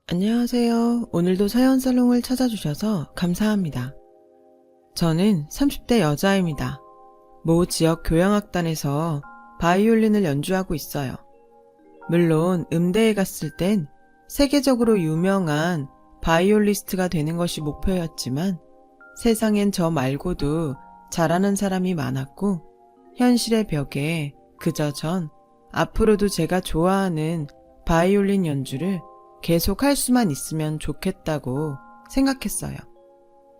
안녕하세요. 오늘도 사연살롱을 찾아주셔서 감사합니다. 저는 30대 여자입니다. 모 지역 교향악단에서 바이올린을 연주하고 있어요. 물론 음대에 갔을 땐 세계적으로 유명한 바이올리스트가 되는 것이 목표였지만 세상엔 저 말고도 잘하는 사람이 많았고 현실의 벽에 그저 전 앞으로도 제가 좋아하는 바이올린 연주를 계속 할 수만 있으면 좋겠다고 생각했어요.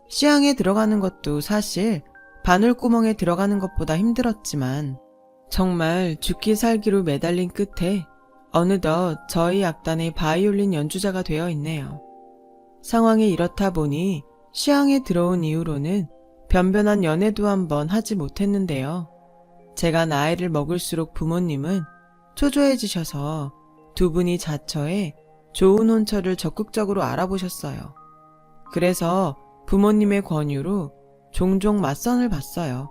시향에 들어가는 것도 사실 바늘구멍에 들어가는 것보다 힘들었지만 정말 죽기 살기로 매달린 끝에 어느덧 저희 악단의 바이올린 연주자가 되어 있네요. 상황이 이렇다 보니 시향에 들어온 이후로는 변변한 연애도 한번 하지 못했는데요. 제가 나이를 먹을수록 부모님은 초조해지셔서 두 분이 자처해 좋은 혼처를 적극적으로 알아보셨어요. 그래서 부모님의 권유로 종종 맞선을 봤어요.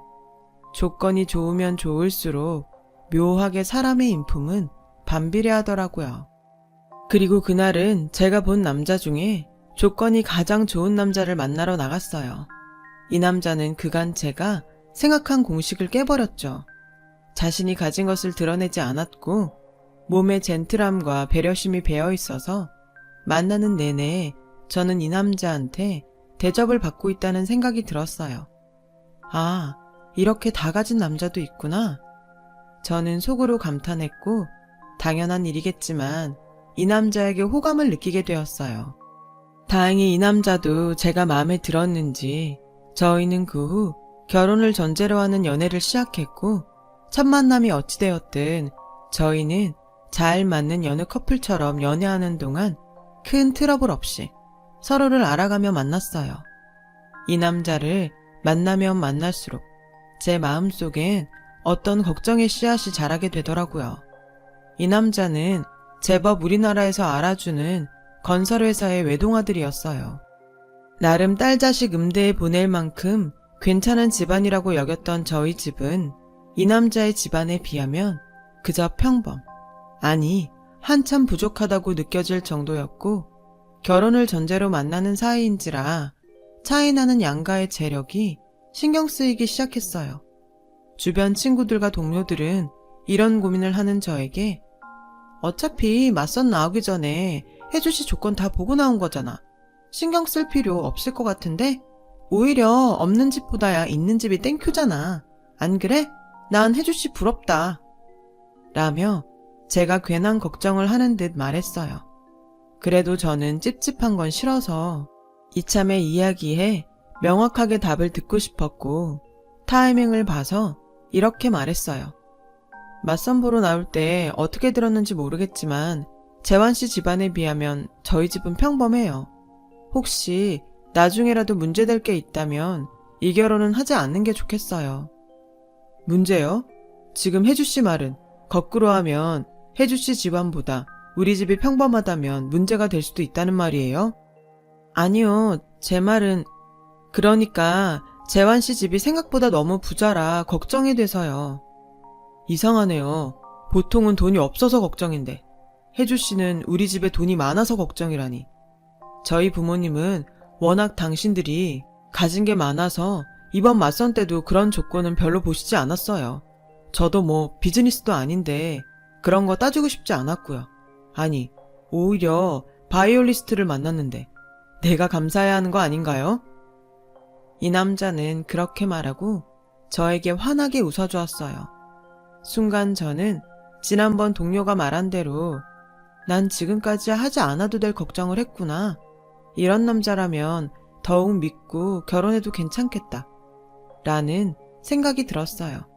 조건이 좋으면 좋을수록 묘하게 사람의 인품은 반비례하더라고요. 그리고 그날은 제가 본 남자 중에 조건이 가장 좋은 남자를 만나러 나갔어요. 이 남자는 그간 제가 생각한 공식을 깨버렸죠. 자신이 가진 것을 드러내지 않았고 몸에 젠틀함과 배려심이 배어 있어서 만나는 내내 저는 이 남자한테 대접을 받고 있다는 생각이 들었어요. 아, 이렇게 다 가진 남자도 있구나. 저는 속으로 감탄했고 당연한 일이겠지만 이 남자에게 호감을 느끼게 되었어요. 다행히 이 남자도 제가 마음에 들었는지 저희는 그 후 결혼을 전제로 하는 연애를 시작했고 첫 만남이 어찌되었든 저희는 잘 맞는 여느 커플처럼 연애하는 동안 큰 트러블 없이 서로를 알아가며 만났어요. 이 남자를 만나면 만날수록 제 마음속엔 어떤 걱정의 씨앗이 자라게 되더라고요. 이 남자는 제법 우리나라에서 알아주는 건설회사의 외동아들이었어요. 나름 딸 자식 음대에 보낼 만큼 괜찮은 집안이라고 여겼던 저희 집은 이 남자의 집안에 비하면 그저 평범, 아니 한참 부족하다고 느껴질 정도였고 결혼을 전제로 만나는 사이인지라 차이나는 양가의 재력이 신경 쓰이기 시작했어요. 주변 친구들과 동료들은 이런 고민을 하는 저에게 어차피 맞선 나오기 전에 혜주씨 조건 다 보고 나온 거잖아. 신경 쓸 필요 없을 것 같은데? 오히려 없는 집보다야 있는 집이 땡큐잖아. 안 그래? 난 혜주씨 부럽다. 라며 제가 괜한 걱정을 하는 듯 말했어요. 그래도 저는 찝찝한 건 싫어서 이참에 이야기해 명확하게 답을 듣고 싶었고 타이밍을 봐서 이렇게 말했어요. 맞선 보러 나올 때 어떻게 들었는지 모르겠지만 재환씨 집안에 비하면 저희 집은 평범해요. 혹시 나중에라도 문제될 게 있다면 이 결혼은 하지 않는 게 좋겠어요. 문제요? 지금 혜주씨 말은 거꾸로 하면 혜주씨 집안보다 우리 집이 평범하다면 문제가 될 수도 있다는 말이에요? 아니요, 제 말은 그러니까 재환씨 집이 생각보다 너무 부자라 걱정이 돼서요. 이상하네요. 보통은 돈이 없어서 걱정인데 혜주씨는 우리 집에 돈이 많아서 걱정이라니. 저희 부모님은 워낙 당신들이 가진 게 많아서 이번 맞선 때도 그런 조건은 별로 보시지 않았어요. 저도 뭐 비즈니스도 아닌데 그런 거 따지고 싶지 않았고요. 아니, 오히려 바이올리스트를 만났는데 내가 감사해야 하는 거 아닌가요? 이 남자는 그렇게 말하고 저에게 환하게 웃어주었어요. 순간 저는 지난번 동료가 말한 대로 난 지금까지 하지 않아도 될 걱정을 했구나. 이런 남자라면 더욱 믿고 결혼해도 괜찮겠다. 라는 생각이 들었어요.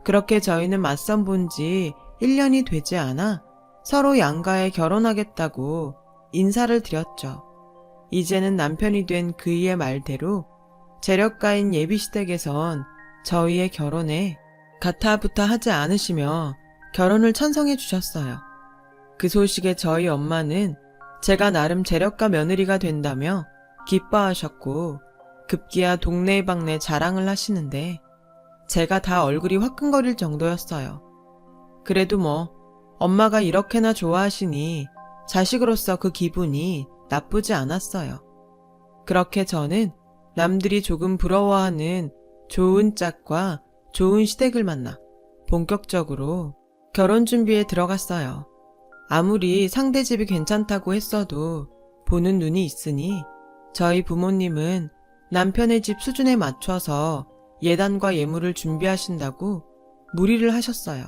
그렇게 저희는 맞선 본 지 1년이 되지 않아 서로 양가에 결혼하겠다고 인사를 드렸죠. 이제는 남편이 된 그이의 말대로 재력가인 예비시댁에선 저희의 결혼에 가타부타 하지 않으시며 결혼을 찬성해 주셨어요. 그 소식에 저희 엄마는 제가 나름 재력가 며느리가 된다며 기뻐하셨고 급기야 동네방네 자랑을 하시는데 제가 다 얼굴이 화끈거릴 정도였어요. 그래도 뭐 엄마가 이렇게나 좋아하시니 자식으로서 그 기분이 나쁘지 않았어요. 그렇게 저는 남들이 조금 부러워하는 좋은 짝과 좋은 시댁을 만나 본격적으로 결혼 준비에 들어갔어요. 아무리 상대 집이 괜찮다고 했어도 보는 눈이 있으니 저희 부모님은 남편의 집 수준에 맞춰서 예단과 예물을 준비하신다고 무리를 하셨어요.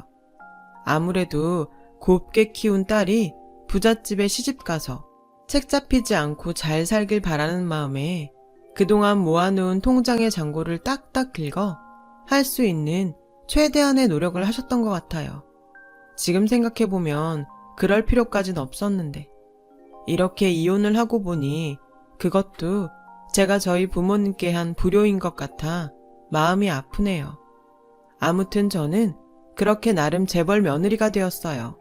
아무래도 곱게 키운 딸이 부잣집에 시집가서 책 잡히지 않고 잘 살길 바라는 마음에 그동안 모아놓은 통장의 잔고를 딱딱 긁어 할 수 있는 최대한의 노력을 하셨던 것 같아요. 지금 생각해보면 그럴 필요까진 없었는데 이렇게 이혼을 하고 보니 그것도 제가 저희 부모님께 한 불효인 것 같아 마음이 아프네요. 아무튼 저는 그렇게 나름 재벌 며느리가 되었어요.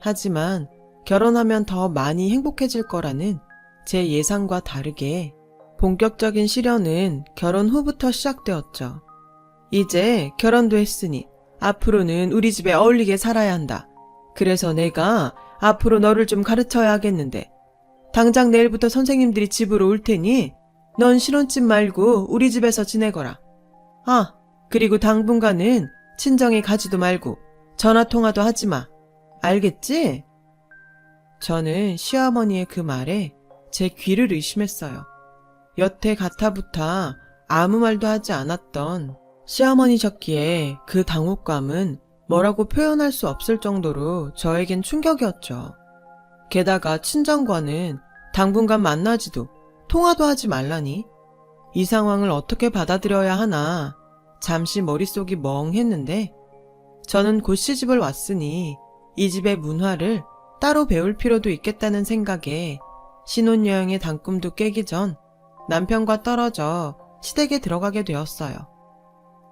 하지만 결혼하면 더 많이 행복해질 거라는 제 예상과 다르게 본격적인 시련은 결혼 후부터 시작되었죠. 이제 결혼도 했으니 앞으로는 우리 집에 어울리게 살아야 한다. 그래서 내가 앞으로 너를 좀 가르쳐야 하겠는데 당장 내일부터 선생님들이 집으로 올 테니 넌 신혼집 말고 우리 집에서 지내거라. 아, 그리고 당분간은 친정에 가지도 말고 전화통화도 하지 마. 알겠지? 저는 시어머니의 그 말에 제 귀를 의심했어요. 여태 가타부타 아무 말도 하지 않았던 시어머니셨기에 그 당혹감은 뭐라고 표현할 수 없을 정도로 저에겐 충격이었죠. 게다가 친정과는 당분간 만나지도 통화도 하지 말라니 이 상황을 어떻게 받아들여야 하나 잠시 머릿속이 멍했는데 저는 곧 시집을 왔으니 이 집의 문화를 따로 배울 필요도 있겠다는 생각에 신혼여행의 단꿈도 깨기 전 남편과 떨어져 시댁에 들어가게 되었어요.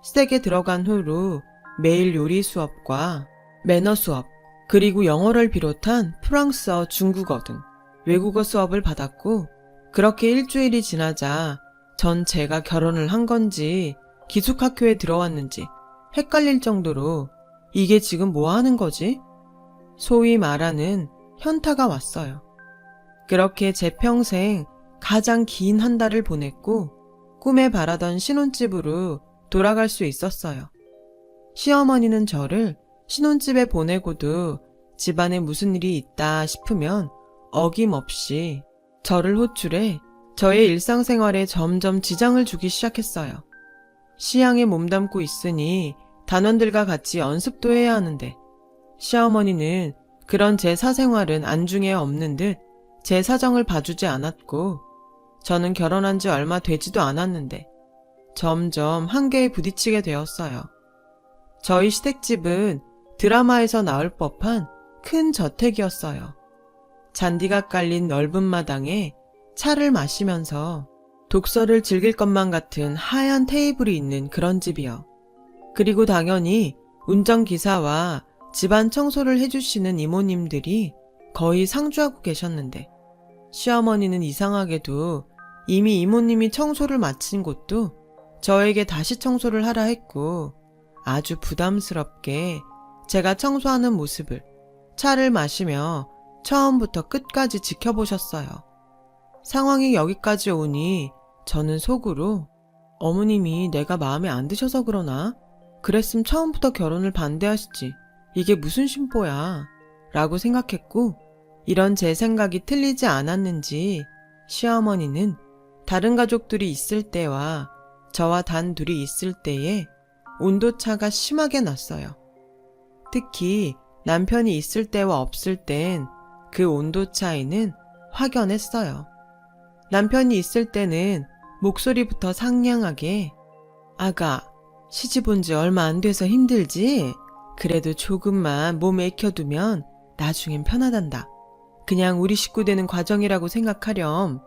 시댁에 들어간 후로 매일 요리 수업과 매너 수업, 그리고 영어를 비롯한 프랑스어, 중국어 등 외국어 수업을 받았고 그렇게 일주일이 지나자 전 제가 결혼을 한 건지 기숙학교에 들어왔는지 헷갈릴 정도로 이게 지금 뭐 하는 거지? 소위 말하는 현타가 왔어요. 그렇게 제 평생 가장 긴 한 달을 보냈고 꿈에 바라던 신혼집으로 돌아갈 수 있었어요. 시어머니는 저를 신혼집에 보내고도 집안에 무슨 일이 있다 싶으면 어김없이 저를 호출해 저의 일상생활에 점점 지장을 주기 시작했어요. 시향에 몸담고 있으니 단원들과 같이 연습도 해야 하는데 시어머니는 그런 제 사생활은 안중에 없는 듯 제 사정을 봐주지 않았고 저는 결혼한 지 얼마 되지도 않았는데 점점 한계에 부딪히게 되었어요. 저희 시댁집은 드라마에서 나올 법한 큰 저택이었어요. 잔디가 깔린 넓은 마당에 차를 마시면서 독서를 즐길 것만 같은 하얀 테이블이 있는 그런 집이요. 그리고 당연히 운전기사와 집안 청소를 해주시는 이모님들이 거의 상주하고 계셨는데 시어머니는 이상하게도 이미 이모님이 청소를 마친 곳도 저에게 다시 청소를 하라 했고 아주 부담스럽게 제가 청소하는 모습을 차를 마시며 처음부터 끝까지 지켜보셨어요. 상황이 여기까지 오니 저는 속으로 어머님이 내가 마음에 안 드셔서 그러나? 그랬으면 처음부터 결혼을 반대하시지. 이게 무슨 심보야? 라고 생각했고 이런 제 생각이 틀리지 않았는지 시어머니는 다른 가족들이 있을 때와 저와 단 둘이 있을 때에 온도차가 심하게 났어요. 특히 남편이 있을 때와 없을 땐 그 온도 차이는 확연했어요. 남편이 있을 때는 목소리부터 상냥하게 아가, 시집 온 지 얼마 안 돼서 힘들지? 그래도 조금만 몸에 익혀두면 나중엔 편하단다. 그냥 우리 식구 되는 과정이라고 생각하렴.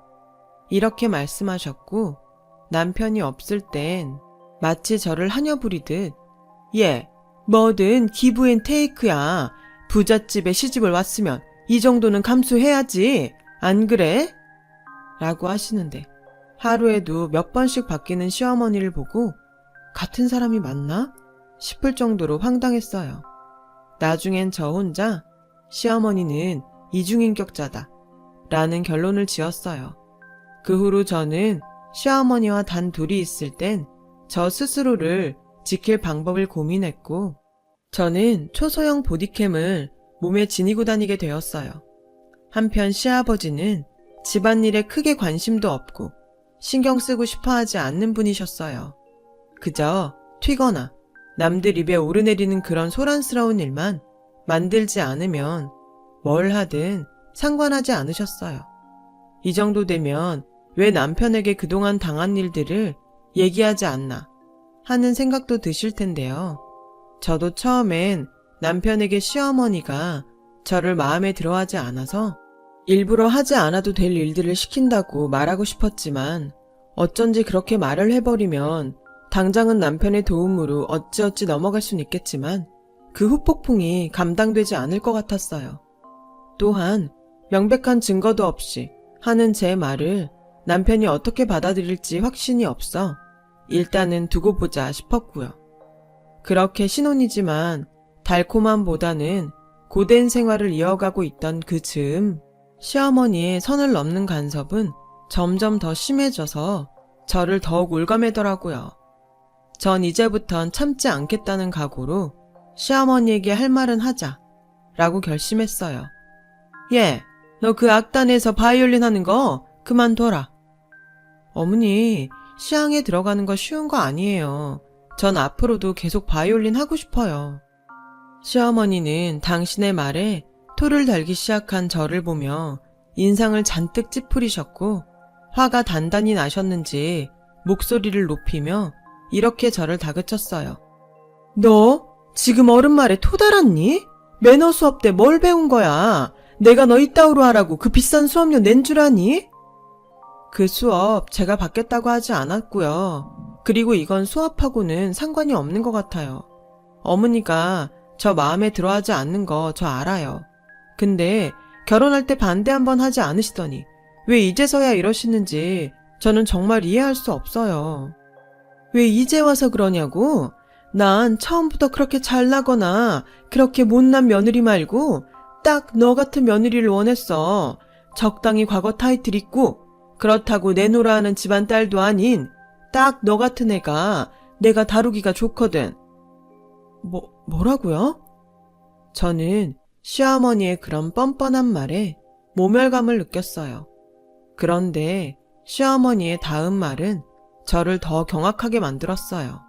이렇게 말씀하셨고 남편이 없을 땐 마치 저를 하녀 부리듯 얘, 뭐든 기브 앤 테이크야. 부잣집에 시집을 왔으면 이 정도는 감수해야지. 안 그래? 라고 하시는데 하루에도 몇 번씩 바뀌는 시어머니를 보고 같은 사람이 맞나? 싶을 정도로 황당했어요. 나중엔 저 혼자 시어머니는 이중인격자다 라는 결론을 지었어요. 그 후로 저는 시어머니와 단 둘이 있을 땐 저 스스로를 지킬 방법을 고민했고, 저는 초소형 보디캠을 몸에 지니고 다니게 되었어요. 한편 시아버지는 집안일에 크게 관심도 없고 신경 쓰고 싶어 하지 않는 분이셨어요. 그저 튀거나 남들 입에 오르내리는 그런 소란스러운 일만 만들지 않으면 뭘 하든 상관하지 않으셨어요. 이 정도 되면 왜 남편에게 그동안 당한 일들을 얘기하지 않나 하는 생각도 드실 텐데요. 저도 처음엔 남편에게 시어머니가 저를 마음에 들어하지 않아서 일부러 하지 않아도 될 일들을 시킨다고 말하고 싶었지만, 어쩐지 그렇게 말을 해버리면 당장은 남편의 도움으로 어찌어찌 넘어갈 순 있겠지만 그 후폭풍이 감당되지 않을 것 같았어요. 또한 명백한 증거도 없이 하는 제 말을 남편이 어떻게 받아들일지 확신이 없어 일단은 두고 보자 싶었고요. 그렇게 신혼이지만 달콤함보다는 고된 생활을 이어가고 있던 그 즈음 시어머니의 선을 넘는 간섭은 점점 더 심해져서 저를 더욱 올가매더라고요. 전 이제부턴 참지 않겠다는 각오로 시어머니에게 할 말은 하자 라고 결심했어요. 얘, 너 그 악단에서 바이올린 하는 거 그만둬라. 어머니, 시향에 들어가는 거 쉬운 거 아니에요. 전 앞으로도 계속 바이올린 하고 싶어요. 시어머니는 당신의 말에 토를 달기 시작한 저를 보며 인상을 잔뜩 찌푸리셨고 화가 단단히 나셨는지 목소리를 높이며 이렇게 저를 다그쳤어요. 너 지금 어른 말에 토 달았니? 매너 수업 때 뭘 배운 거야? 내가 너 이따위로 하라고 그 비싼 수업료 낸 줄 아니? 그 수업 제가 받겠다고 하지 않았고요. 그리고 이건 수업하고는 상관이 없는 것 같아요. 어머니가 저 마음에 들어하지 않는 거 저 알아요. 근데 결혼할 때 반대 한번 하지 않으시더니 왜 이제서야 이러시는지 저는 정말 이해할 수 없어요. 왜 이제 와서 그러냐고? 난 처음부터 그렇게 잘나거나 그렇게 못난 며느리 말고 딱 너 같은 며느리를 원했어. 적당히 과거 타이틀 있고 그렇다고 내놓으라 하는 집안 딸도 아닌 딱 너 같은 애가 내가 다루기가 좋거든. 뭐라고요? 저는 시어머니의 그런 뻔뻔한 말에 모멸감을 느꼈어요. 그런데 시어머니의 다음 말은 저를 더 경악하게 만들었어요.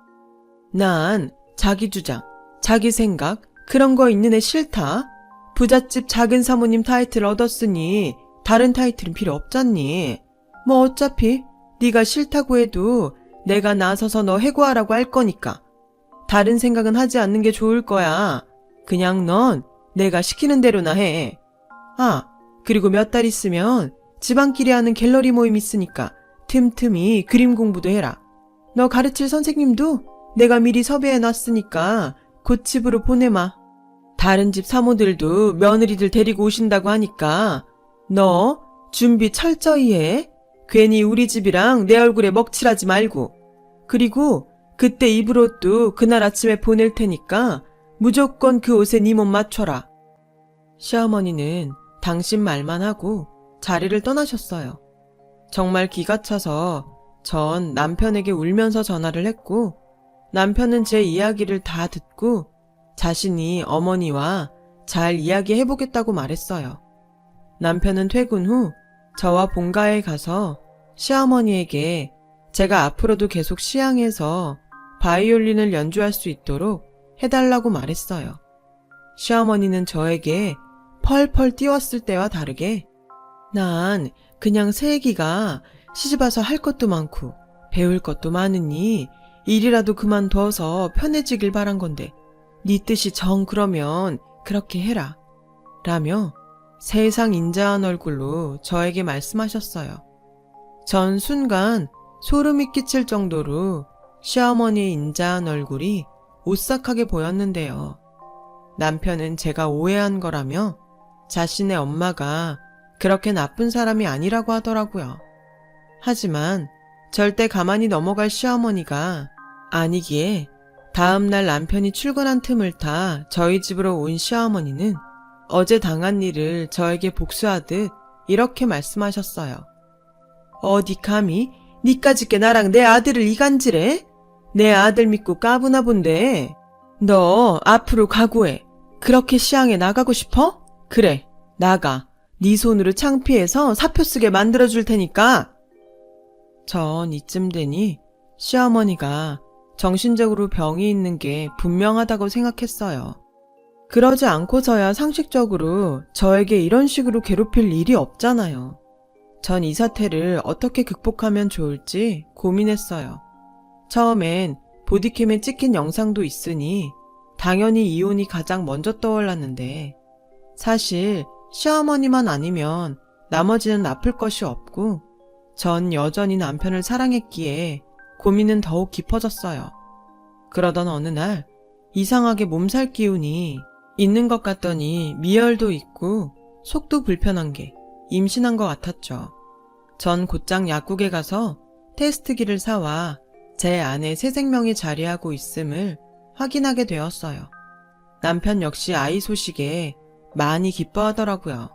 난 자기 주장, 자기 생각 그런 거 있는 애 싫다. 부잣집 작은 사모님 타이틀 얻었으니 다른 타이틀은 필요 없잖니. 뭐 어차피 네가 싫다고 해도 내가 나서서 너 해고하라고 할 거니까 다른 생각은 하지 않는 게 좋을 거야. 그냥 넌 내가 시키는 대로나 해. 아, 그리고 몇 달 있으면 집안끼리 하는 갤러리 모임 있으니까 틈틈이 그림 공부도 해라. 너 가르칠 선생님도 내가 미리 섭외해놨으니까 곧 집으로 보내마. 다른 집 사모들도 며느리들 데리고 오신다고 하니까 너 준비 철저히 해. 괜히 우리 집이랑 내 얼굴에 먹칠하지 말고. 그리고 그때 입을 옷도 그날 아침에 보낼 테니까 무조건 그 옷에 네 몸 맞춰라. 시어머니는 당신 말만 하고 자리를 떠나셨어요. 정말 기가 차서 전 남편에게 울면서 전화를 했고, 남편은 제 이야기를 다 듣고 자신이 어머니와 잘 이야기해보겠다고 말했어요. 남편은 퇴근 후 저와 본가에 가서 시어머니에게 제가 앞으로도 계속 시향해서 바이올린을 연주할 수 있도록 해달라고 말했어요. 시어머니는 저에게 펄펄 뛰었을 때와 다르게 난 그냥 새애기가 시집와서 할 것도 많고 배울 것도 많으니 일이라도 그만둬서 편해지길 바란 건데 네 뜻이 정 그러면 그렇게 해라 라며 세상 인자한 얼굴로 저에게 말씀하셨어요. 전 순간 소름이 끼칠 정도로 시어머니의 인자한 얼굴이 오싹하게 보였는데요. 남편은 제가 오해한 거라며 자신의 엄마가 그렇게 나쁜 사람이 아니라고 하더라고요. 하지만 절대 가만히 넘어갈 시어머니가 아니기에 다음날 남편이 출근한 틈을 타 저희 집으로 온 시어머니는 어제 당한 일을 저에게 복수하듯 이렇게 말씀하셨어요. 어디 감히 니까짓게 나랑 내 아들을 이간질해? 내 아들 믿고 까부나 본데. 너 앞으로 각오해. 그렇게 시향에 나가고 싶어? 그래, 나가. 네 손으로 창피해서 사표 쓰게 만들어줄 테니까. 전 이쯤 되니 시어머니가 정신적으로 병이 있는 게 분명하다고 생각했어요. 그러지 않고서야 상식적으로 저에게 이런 식으로 괴롭힐 일이 없잖아요. 전 이 사태를 어떻게 극복하면 좋을지 고민했어요. 처음엔 보디캠에 찍힌 영상도 있으니 당연히 이혼이 가장 먼저 떠올랐는데, 사실 시어머니만 아니면 나머지는 아플 것이 없고 전 여전히 남편을 사랑했기에 고민은 더욱 깊어졌어요. 그러던 어느 날 이상하게 몸살 기운이 있는 것 같더니 미열도 있고 속도 불편한 게 임신한 것 같았죠. 전 곧장 약국에 가서 테스트기를 사와 제 안에 새 생명이 자리하고 있음을 확인하게 되었어요. 남편 역시 아이 소식에 많이 기뻐하더라고요.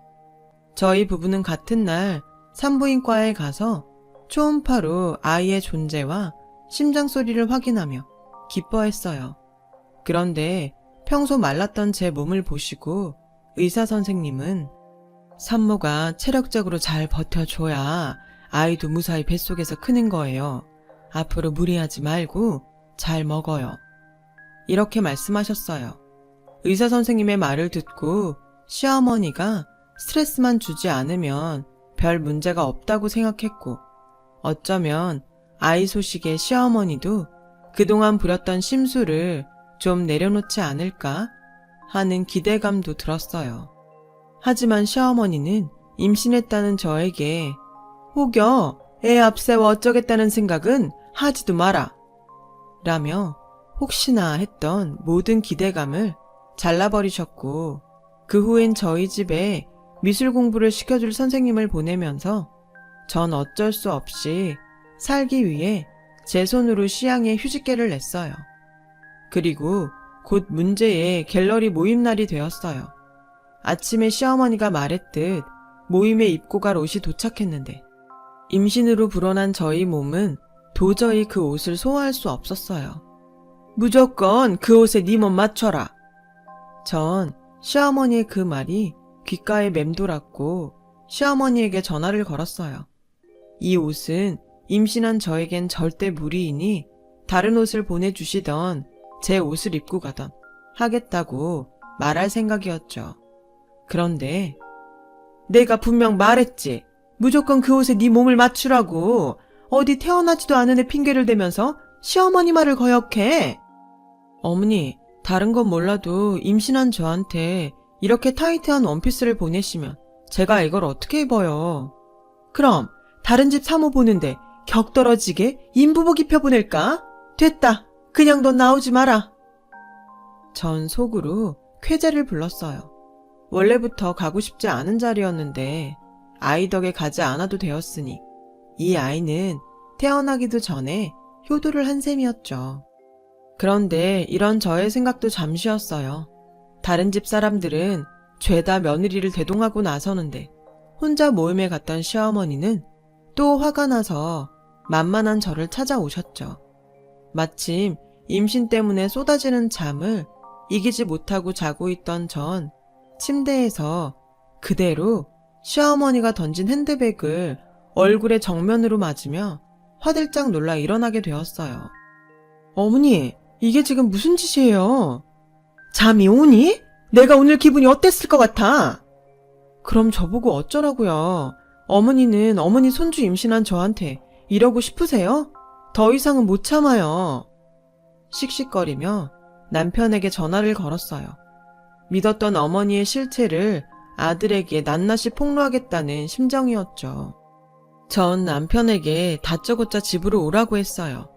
저희 부부는 같은 날 산부인과에 가서 초음파로 아이의 존재와 심장 소리를 확인하며 기뻐했어요. 그런데 평소 말랐던 제 몸을 보시고 의사 선생님은 산모가 체력적으로 잘 버텨줘야 아이도 무사히 뱃속에서 크는 거예요. 앞으로 무리하지 말고 잘 먹어요. 이렇게 말씀하셨어요. 의사 선생님의 말을 듣고 시어머니가 스트레스만 주지 않으면 별 문제가 없다고 생각했고, 어쩌면 아이 소식에 시어머니도 그동안 부렸던 심술을 좀 내려놓지 않을까 하는 기대감도 들었어요. 하지만 시어머니는 임신했다는 저에게 혹여 애 앞세워 어쩌겠다는 생각은 하지도 마라 라며 혹시나 했던 모든 기대감을 잘라버리셨고, 그 후엔 저희 집에 미술 공부를 시켜줄 선생님을 보내면서 전 어쩔 수 없이 살기 위해 제 손으로 시향에 휴직계를 냈어요. 그리고 곧 문제의 갤러리 모임 날이 되었어요. 아침에 시어머니가 말했듯 모임에 입고 갈 옷이 도착했는데 임신으로 불어난 저희 몸은 도저히 그 옷을 소화할 수 없었어요. 무조건 그 옷에 네 몸 맞춰라. 전 시어머니의 그 말이 귓가에 맴돌았고 시어머니에게 전화를 걸었어요. 이 옷은 임신한 저에겐 절대 무리이니 다른 옷을 보내주시던 제 옷을 입고 가던 하겠다고 말할 생각이었죠. 그런데 내가 분명 말했지. 무조건 그 옷에 네 몸을 맞추라고. 어디 태어나지도 않은 애 핑계를 대면서 시어머니 말을 거역해. 어머니, 다른 건 몰라도 임신한 저한테 이렇게 타이트한 원피스를 보내시면 제가 이걸 어떻게 입어요? 그럼 다른 집 사모 보는데 격 떨어지게 인부복 입혀보낼까? 됐다. 그냥 넌 나오지 마라. 전 속으로 쾌재를 불렀어요. 원래부터 가고 싶지 않은 자리였는데 아이 덕에 가지 않아도 되었으니 이 아이는 태어나기도 전에 효도를 한 셈이었죠. 그런데 이런 저의 생각도 잠시였어요. 다른 집 사람들은 죄다 며느리를 대동하고 나서는데 혼자 모임에 갔던 시어머니는 또 화가 나서 만만한 저를 찾아오셨죠. 마침 임신 때문에 쏟아지는 잠을 이기지 못하고 자고 있던 전 침대에서 그대로 시어머니가 던진 핸드백을 얼굴에 정면으로 맞으며 화들짝 놀라 일어나게 되었어요. 어머니, 이게 지금 무슨 짓이에요? 잠이 오니? 내가 오늘 기분이 어땠을 것 같아? 그럼 저보고 어쩌라고요? 어머니는 어머니 손주 임신한 저한테 이러고 싶으세요? 더 이상은 못 참아요. 씩씩거리며 남편에게 전화를 걸었어요. 믿었던 어머니의 실체를 아들에게 낱낱이 폭로하겠다는 심정이었죠. 전 남편에게 다짜고짜 집으로 오라고 했어요.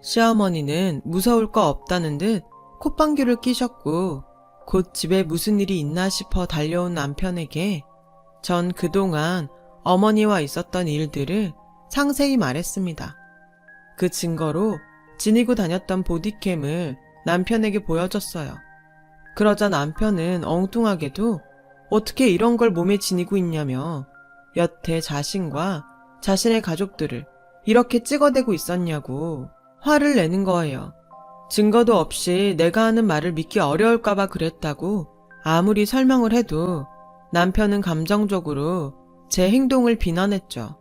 시어머니는 무서울 거 없다는 듯 콧방귀를 끼셨고 곧 집에 무슨 일이 있나 싶어 달려온 남편에게 전 그동안 어머니와 있었던 일들을 상세히 말했습니다. 그 증거로 지니고 다녔던 보디캠을 남편에게 보여줬어요. 그러자 남편은 엉뚱하게도 어떻게 이런 걸 몸에 지니고 있냐며 여태 자신과 자신의 가족들을 이렇게 찍어대고 있었냐고 화를 내는 거예요. 증거도 없이 내가 하는 말을 믿기 어려울까봐 그랬다고 아무리 설명을 해도 남편은 감정적으로 제 행동을 비난했죠.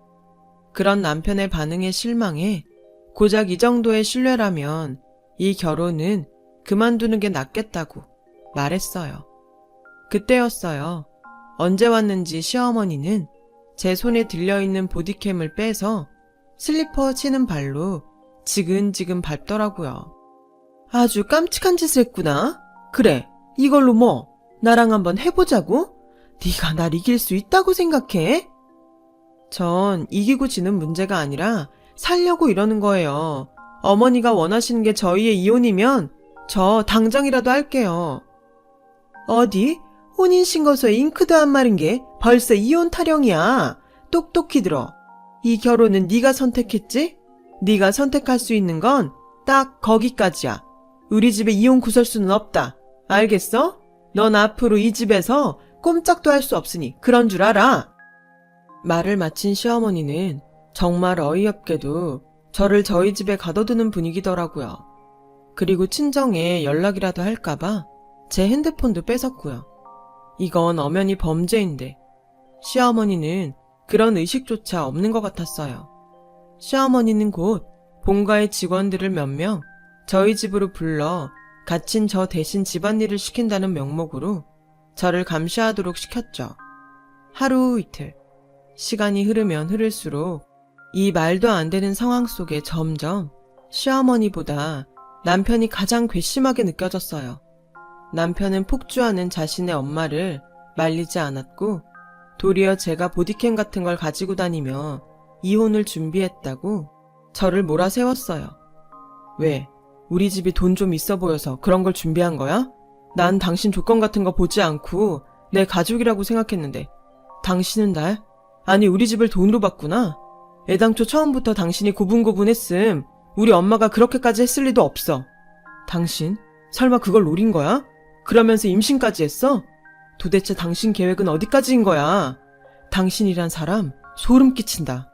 그런 남편의 반응에 실망해 고작 이 정도의 신뢰라면 이 결혼은 그만두는 게 낫겠다고 말했어요. 그때였어요. 언제 왔는지 시어머니는 제 손에 들려있는 보디캠을 빼서 슬리퍼 치는 발로 지근지근 밟더라고요. 아주 깜찍한 짓을 했구나. 그래, 이걸로 뭐 나랑 한번 해보자고? 네가 날 이길 수 있다고 생각해? 전 이기고 지는 문제가 아니라 살려고 이러는 거예요. 어머니가 원하시는 게 저희의 이혼이면 저 당장이라도 할게요. 어디? 혼인신고서에 잉크도 안 마른 게 벌써 이혼 타령이야. 똑똑히 들어. 이 결혼은 네가 선택했지? 네가 선택할 수 있는 건 딱 거기까지야. 우리 집에 이혼 구설수는 없다. 알겠어? 넌 앞으로 이 집에서 꼼짝도 할 수 없으니 그런 줄 알아. 말을 마친 시어머니는 정말 어이없게도 저를 저희 집에 가둬두는 분위기더라고요. 그리고 친정에 연락이라도 할까봐 제 핸드폰도 뺏었고요. 이건 엄연히 범죄인데 시어머니는 그런 의식조차 없는 것 같았어요. 시어머니는 곧 본가의 직원들을 몇 명 저희 집으로 불러 갇힌 저 대신 집안일을 시킨다는 명목으로 저를 감시하도록 시켰죠. 하루 이틀, 시간이 흐르면 흐를수록 이 말도 안 되는 상황 속에 점점 시어머니보다 남편이 가장 괘씸하게 느껴졌어요. 남편은 폭주하는 자신의 엄마를 말리지 않았고 도리어 제가 보디캠 같은 걸 가지고 다니며 이혼을 준비했다고 저를 몰아세웠어요. 왜? 우리 집이 돈 좀 있어 보여서 그런 걸 준비한 거야? 난 당신 조건 같은 거 보지 않고 내 가족이라고 생각했는데 당신은 날? 아니 우리 집을 돈으로 봤구나. 애당초 처음부터 당신이 고분고분했음 우리 엄마가 그렇게까지 했을 리도 없어. 당신? 설마 그걸 노린 거야? 그러면서 임신까지 했어? 도대체 당신 계획은 어디까지인 거야? 당신이란 사람 소름 끼친다.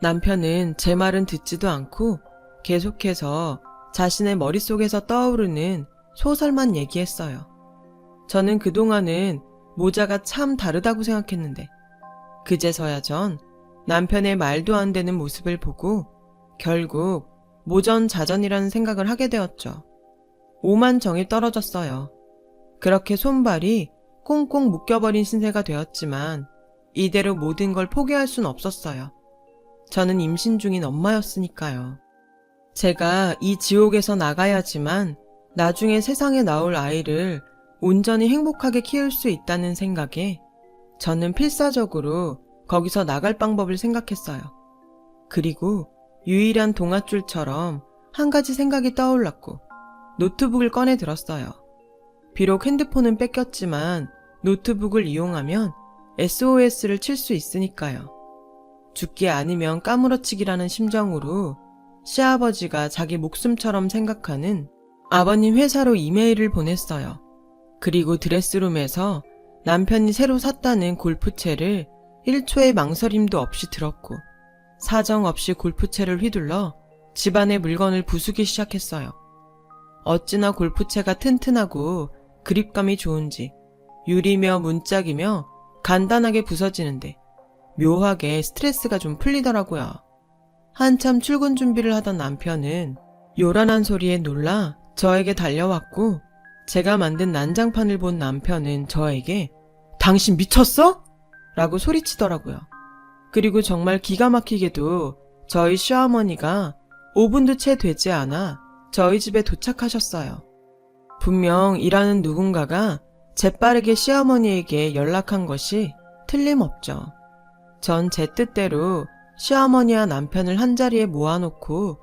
남편은 제 말은 듣지도 않고 계속해서 자신의 머릿속에서 떠오르는 소설만 얘기했어요. 저는 그동안은 모자가 참 다르다고 생각했는데 그제서야 전 남편의 말도 안 되는 모습을 보고 결국 모전자전이라는 생각을 하게 되었죠. 오만정이 떨어졌어요. 그렇게 손발이 꽁꽁 묶여버린 신세가 되었지만 이대로 모든 걸 포기할 순 없었어요. 저는 임신 중인 엄마였으니까요. 제가 이 지옥에서 나가야지만 나중에 세상에 나올 아이를 온전히 행복하게 키울 수 있다는 생각에 저는 필사적으로 거기서 나갈 방법을 생각했어요. 그리고 유일한 동아줄처럼 한 가지 생각이 떠올랐고 노트북을 꺼내 들었어요. 비록 핸드폰은 뺏겼지만 노트북을 이용하면 SOS를 칠 수 있으니까요. 죽기 아니면 까무러치기라는 심정으로 시아버지가 자기 목숨처럼 생각하는 아버님 회사로 이메일을 보냈어요. 그리고 드레스룸에서 남편이 새로 샀다는 골프채를 1초의 망설임도 없이 들었고 사정없이 골프채를 휘둘러 집안의 물건을 부수기 시작했어요. 어찌나 골프채가 튼튼하고 그립감이 좋은지 유리며 문짝이며 간단하게 부서지는데 묘하게 스트레스가 좀 풀리더라고요. 한참 출근 준비를 하던 남편은 요란한 소리에 놀라 저에게 달려왔고 제가 만든 난장판을 본 남편은 저에게 당신 미쳤어? 라고 소리치더라고요. 그리고 정말 기가 막히게도 저희 시어머니가 5분도 채 되지 않아 저희 집에 도착하셨어요. 분명 일하는 누군가가 재빠르게 시어머니에게 연락한 것이 틀림없죠. 전 제 뜻대로 시어머니와 남편을 한자리에 모아놓고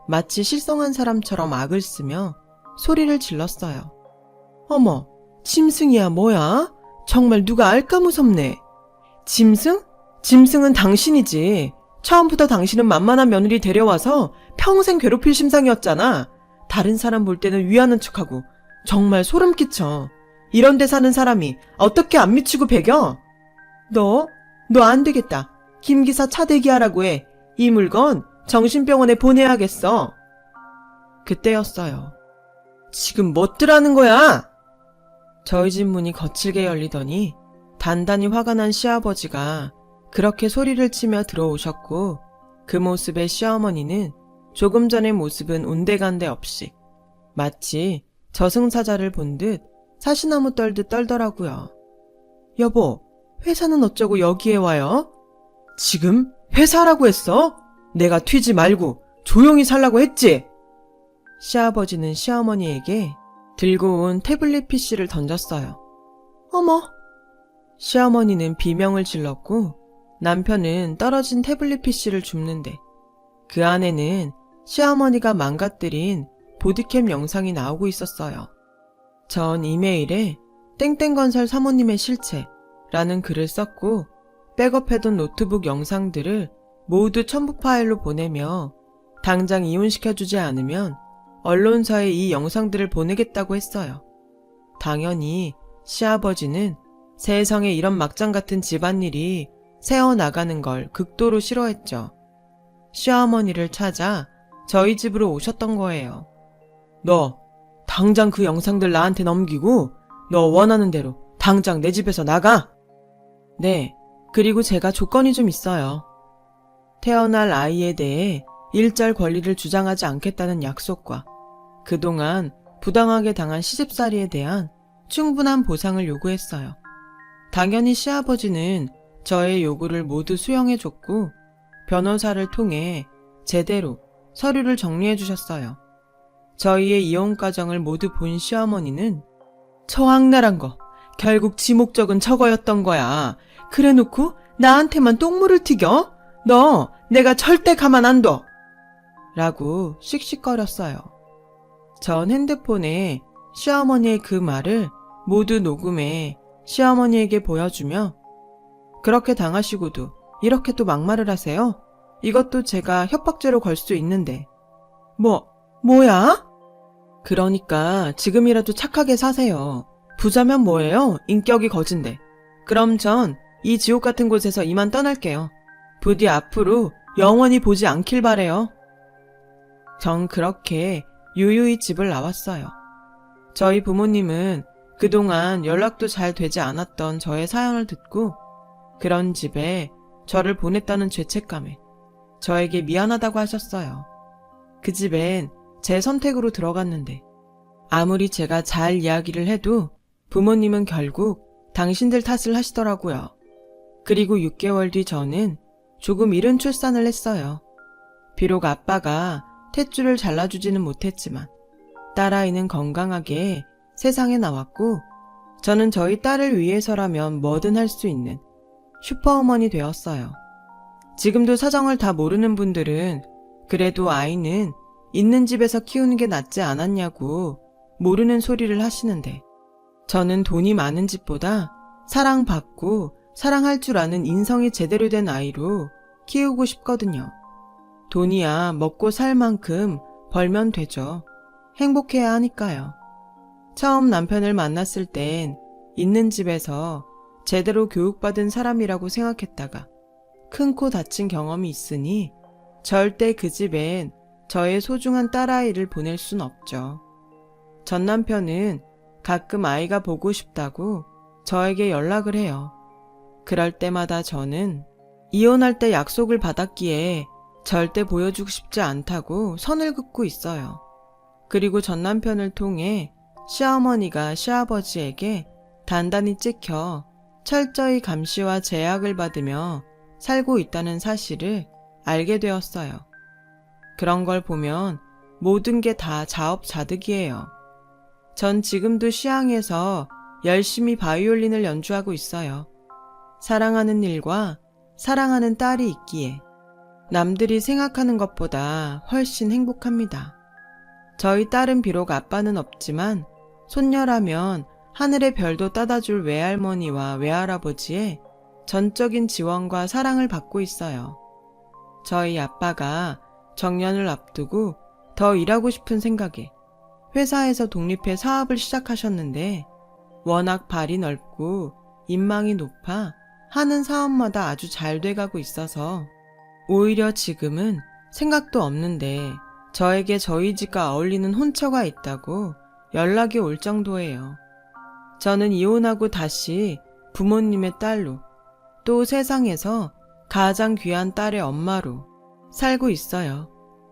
마치 실성한 사람처럼 악을 쓰며 소리를 질렀어요. 어머, 짐승이야 뭐야? 정말 누가 알까 무섭네. 짐승? 짐승은 당신이지. 처음부터 당신은 만만한 며느리 데려와서 평생 괴롭힐 심상이었잖아. 다른 사람 볼 때는 위하는 척하고 정말 소름 끼쳐. 이런 데 사는 사람이 어떻게 안 미치고 배겨? 너 안 되겠다. 김 기사 차 대기하라고 해. 이 물건 정신병원에 보내야겠어. 그때였어요. 지금 뭣들하는 거야? 저희 집 문이 거칠게 열리더니 단단히 화가 난 시아버지가 그렇게 소리를 치며 들어오셨고, 그 모습의 시어머니는 조금 전의 모습은 온데간데 없이 마치 저승사자를 본 듯 사시나무 떨듯 떨더라고요. 여보, 회사는 어쩌고 여기에 와요? 지금 회사라고 했어? 내가 튀지 말고 조용히 살라고 했지? 시아버지는 시어머니에게 들고 온 태블릿 PC를 던졌어요. 어머! 시어머니는 비명을 질렀고 남편은 떨어진 태블릿 PC를 줍는데 그 안에는 시어머니가 망가뜨린 보디캠 영상이 나오고 있었어요. 전 이메일에 땡땡건설 사모님의 실체라는 글을 썼고 백업해둔 노트북 영상들을 모두 첨부 파일로 보내며 당장 이혼시켜주지 않으면 언론사에 이 영상들을 보내겠다고 했어요. 당연히 시아버지는 세상에 이런 막장 같은 집안일이 새어나가는 걸 극도로 싫어했죠. 시어머니를 찾아 저희 집으로 오셨던 거예요. 너 당장 그 영상들 나한테 넘기고 너 원하는 대로 당장 내 집에서 나가. 네, 그리고 제가 조건이 좀 있어요. 태어날 아이에 대해 일절 권리를 주장하지 않겠다는 약속과 그동안 부당하게 당한 시집살이에 대한 충분한 보상을 요구했어요. 당연히 시아버지는 저의 요구를 모두 수용해줬고 변호사를 통해 제대로 서류를 정리해 주셨어요. 저희의 이혼 과정을 모두 본 시어머니는 처악나란 거 결국 지 목적은 저거였던 거야. 그래놓고 나한테만 똥물을 튀겨? 너 내가 절대 가만 안 둬! 라고 씩씩거렸어요. 전 핸드폰에 시어머니의 그 말을 모두 녹음해 시어머니에게 보여주며 그렇게 당하시고도 이렇게 또 막말을 하세요? 이것도 제가 협박죄로 걸 수 있는데. 뭐야? 그러니까 지금이라도 착하게 사세요. 부자면 뭐예요? 인격이 거진데. 그럼 전 이 지옥 같은 곳에서 이만 떠날게요. 부디 앞으로 영원히 보지 않길 바래요. 전 그렇게 유유히 집을 나왔어요. 저희 부모님은 그동안 연락도 잘 되지 않았던 저의 사연을 듣고 그런 집에 저를 보냈다는 죄책감에 저에게 미안하다고 하셨어요. 그 집엔 제 선택으로 들어갔는데 아무리 제가 잘 이야기를 해도 부모님은 결국 당신들 탓을 하시더라고요. 그리고 6개월 뒤 저는 조금 이른 출산을 했어요. 비록 아빠가 탯줄을 잘라주지는 못했지만 딸아이는 건강하게 세상에 나왔고 저는 저희 딸을 위해서라면 뭐든 할 수 있는 슈퍼우먼이 되었어요. 지금도 사정을 다 모르는 분들은 그래도 아이는 있는 집에서 키우는 게 낫지 않았냐고 모르는 소리를 하시는데 저는 돈이 많은 집보다 사랑받고 사랑할 줄 아는 인성이 제대로 된 아이로 키우고 싶거든요. 돈이야 먹고 살 만큼 벌면 되죠. 행복해야 하니까요. 처음 남편을 만났을 땐 있는 집에서 제대로 교육받은 사람이라고 생각했다가 큰 코 다친 경험이 있으니 절대 그 집엔 저의 소중한 딸아이를 보낼 순 없죠. 전 남편은 가끔 아이가 보고 싶다고 저에게 연락을 해요. 그럴 때마다 저는 이혼할 때 약속을 받았기에 절대 보여주고 싶지 않다고 선을 긋고 있어요. 그리고 전 남편을 통해 시어머니가 시아버지에게 단단히 찍혀 철저히 감시와 제약을 받으며 살고 있다는 사실을 알게 되었어요. 그런 걸 보면 모든 게 다 자업자득이에요. 전 지금도 시향에서 열심히 바이올린을 연주하고 있어요. 사랑하는 일과 사랑하는 딸이 있기에 남들이 생각하는 것보다 훨씬 행복합니다. 저희 딸은 비록 아빠는 없지만 손녀라면 하늘의 별도 따다줄 외할머니와 외할아버지의 전적인 지원과 사랑을 받고 있어요. 저희 아빠가 정년을 앞두고 더 일하고 싶은 생각에 회사에서 독립해 사업을 시작하셨는데 워낙 발이 넓고 인망이 높아 하는 사업마다 아주 잘 돼가고 있어서 오히려 지금은 생각도 없는데 저에게 저희 집과 어울리는 혼처가 있다고 연락이 올 정도예요. 저는 이혼하고 다시 부모님의 딸로 또 세상에서 가장 귀한 딸의 엄마로 살고 있어요.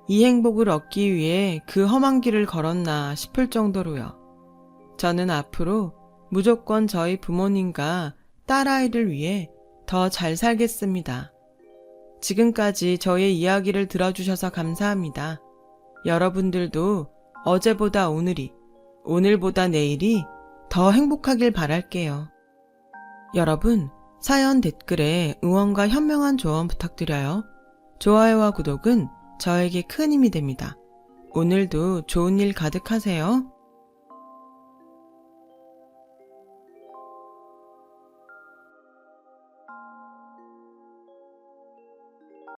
이 행복을 얻기 위해 그 험한 길을 걸었나 싶을 정도로요. 저는 앞으로 무조건 저희 부모님과 딸아이를 위해 더 잘 살겠습니다. 지금까지 저의 이야기를 들어주셔서 감사합니다. 여러분들도 어제보다 오늘이, 오늘보다 내일이 더 행복하길 바랄게요. 여러분, 사연 댓글에 응원과 현명한 조언 부탁드려요. 좋아요와 구독은 저에게 큰 힘이 됩니다. 오늘도 좋은 일 가득하세요.